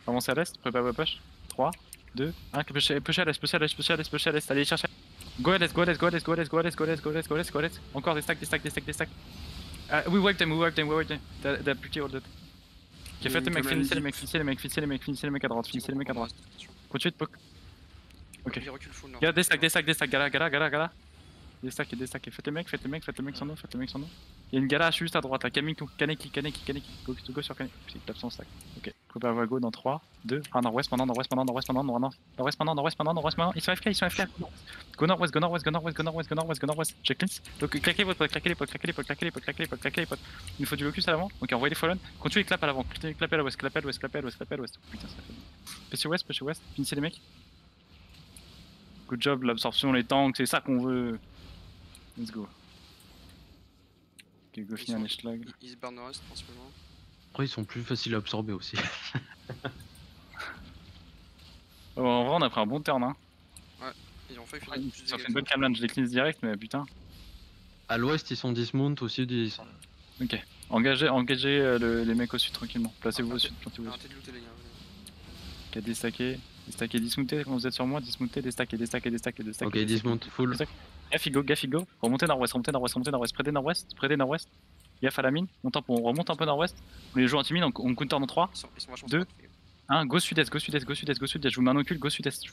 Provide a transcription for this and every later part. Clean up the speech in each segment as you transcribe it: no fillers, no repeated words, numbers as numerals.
Avancez à l'est, préparez vos push. 3, 2, 1, push à l'est, push à l'est, push à l'est, push à l'est. Allez chercher. Go à l'est, go à l'est, go à l'est, go à l'est, go à l'est, go à l'est, go à l'est, go à l'est, go à l'est. Encore des stacks, des stacks, des stacks, des stacks. We wipe them, we wipe them, we wipe them. T'as plus qui hold it. Ok, faites les mecs, finissez les mecs, finissez les mecs, finissez les mecs, finissez les mecs à droite, finissez les mecs à droite. Continue de poke. Ok. Gala, des stacks, des stacks, des stacks, gala, gala, gala, gala. Des stacks et des stacks. Faites les mecs, faites les mecs, faites les mecs sur nous, faites les mecs sur nous. Il y a une gala juste à droite là, Kaneki, Kaneki, Kaneki, Kaneki. Go sur Kaneki. C'est tape son stack. Ok. Préparez à go dans 3, 2, 1, nord-ouest maintenant, nord-ouest maintenant, nord-ouest maintenant, nord-ouest maintenant, nord-ouest maintenant, nord-ouest maintenant. Ils sont FK, ils sont FK. Go nord-ouest, go nord-ouest, go nord-ouest, go nord-ouest, go nord-ouest, go nord-ouest. Check cleans. Donc claquez votre pote, claquez les potes, claquez les potes, claquez les potes, claquez les potes, claquez les potes. Il nous faut du locus à l'avant. Ok, envoyez les fallen. Continuez clap à l'avant, continuez clap à l'ouest, clap à l'ouest, clap à l'ouest, clap à l'ouest. Putain, ça fait. Push west, finissez les mecs. Good job, l'absorption, les tanks, c'est ça qu'on veut. Let's go. Ok, go finir les schlag. Ils se barrent nord-est principalement. Après, ils sont plus faciles à absorber aussi. Oh, en vrai, on a pris un bon turn, hein. Ouais, ils ont fait Ça fait une bonne camlane, je les cleanse direct, mais putain. À l'ouest, ils sont dismount aussi. Ok, engagez les mecs au sud tranquillement. Placez-vous au sud, plantez-vous au sud. Arrêtez de looter les gars. Ok, déstacké, dismounté quand vous êtes sur moi, dismounté, déstacké. Ok, dismount, full. Gaffe, go. Remontez nord-ouest, près des nord-ouest. Gaffe à la mine, on remonte un peu nord-ouest. On les joue anti-mine, on counter dans 3, 2, 1, go sud-est, je vous mets un occulte, go sud-est,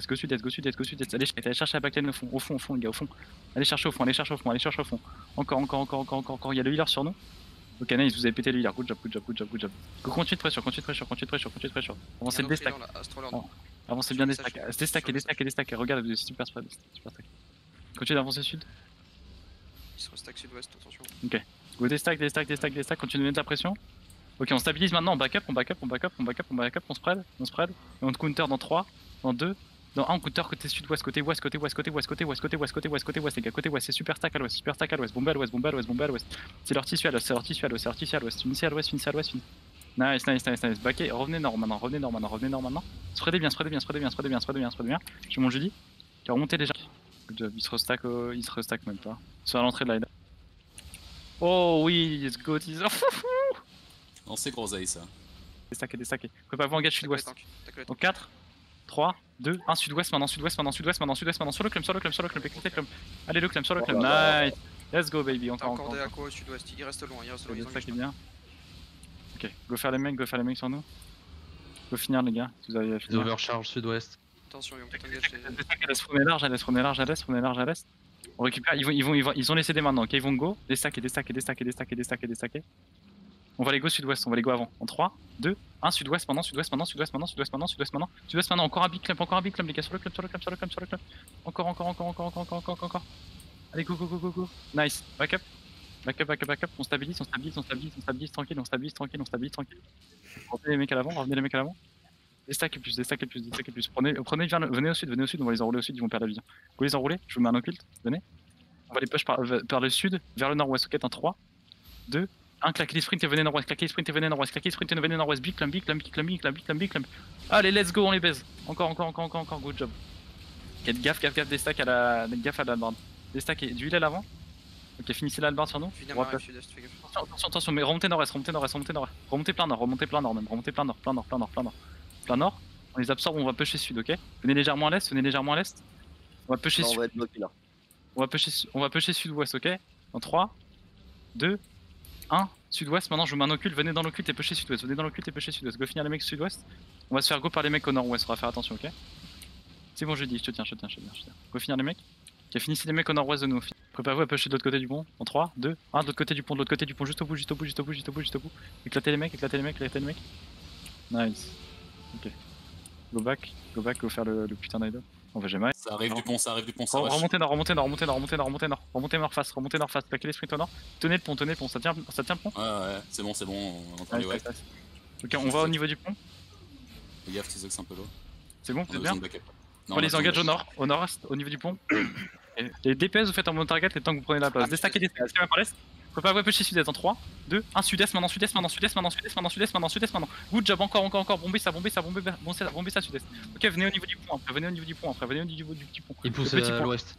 go sud-est. Allez chercher la backline au fond, les gars, au fond. Allez chercher au fond. Encore, il y a le healer sur nous. Ok, nice, vous avez pété le healer, good job. Go, continue de pression. Avancez le destack. Avancez bien des stacks. Regarde, vous êtes super spread. Continue d'avancer sud. Ils se restack sud-ouest, attention. Ok. Go des stacks. Continue de mettre la pression. Ok, on stabilise maintenant, on backup, on spread. Et on counter dans 3, dans 2, dans 1, on counter côté sud-ouest, côté ouest, les gars, côté ouest, c'est super stack à l'ouest, bombez à l'ouest. C'est leur tissu à l'ouest, finissez à l'ouest. Nice. Backez, revenez nord maintenant. Spreadez bien. J'ai mon jeudi. Qui a remonté déjà. Good job, il se restack même pas. Sur l'entrée de l'Aida. Oh oui, let's go, teaser. Non, c'est groseille ça. Déstacké. Préparez-vous en gage sud-ouest. Donc 4, 3, 2, 1, sud-ouest maintenant. Sur le clump, écoutez le clump. Allez, le clump, sur le clump. Nice. Let's go, baby. Encore. des aquas au sud-ouest, il reste loin. Déstacké bien. Ok, go faire les mecs sur nous. Go finir, les gars. Vous avez Ils overcharge sud-ouest. Attention, ils vont peut-être engager. Prenez large à l'est. On récupère, ils ont laissé des maintenant, ok, ils vont go, déstacker. On va les go sud-ouest, on va les go avant. En 3, 2, 1, sud-ouest maintenant. Encore un big clamp, les gars, sur le clamp. Encore. Allez, go. Nice, backup. On stabilise tranquille. Revenez les mecs à l'avant. Déstackez plus. Venez au sud, on va les enrouler au sud, ils vont perdre la vision. Go les enrouler, je vous mets un occulte, venez. On va les push par le sud, vers le nord-ouest, ok, dans 3, 2, 1, claquez les sprints et venez nord-ouest, big clamp. Allez, let's go, on les baise. Encore, good job. Gaffe, déstack à la barre. Déstack et d'huile à l'avant. Ok, finissez la barre sur nous. Attention, mais remontez nord-est. Remontez plein nord. Plein nord, on les absorbe, on va pusher sud, ok. Venez légèrement à l'est. On va pusher sud. On va pusher sud-ouest, ok. Dans 3, 2, 1, sud-ouest. Maintenant, je vous mets un occulte. Venez dans l'occulte et pusher sud-ouest. Go finir les mecs sud-ouest. On va se faire go par les mecs au nord-ouest. On va faire attention, ok. C'est bon, je dis, je te tiens. Go finir les mecs. Ok, finissez les mecs au nord-ouest de nous. Préparez-vous à pusher de l'autre côté du pont. En 3, 2, 1, de l'autre côté du pont, juste au bout. Éclatez les mecs. Nice. Ok. Go back, go faire le putain d'idol. On va jamais. Ça arrive du pont, ça Remontez nord. Remontez nord face. Plaquez les sprints au nord. Tenez le pont, ça tient le pont. Ouais, c'est bon, on entend les ouais. Ok, on va au niveau du pont. Fais gaffe, c'est un peu low. C'est bon, c'est bien. On les engage au nord-est, au niveau du pont. Les DPS, vous faites un bon target les temps que vous prenez la place. Déstackez par l'est. Faut pas pusher sud-est en 3, 2, 1, sud-est maintenant. Good job, encore. Bombez ça sud-est. Ok, venez au niveau du pont après. Ils poussent à l'ouest.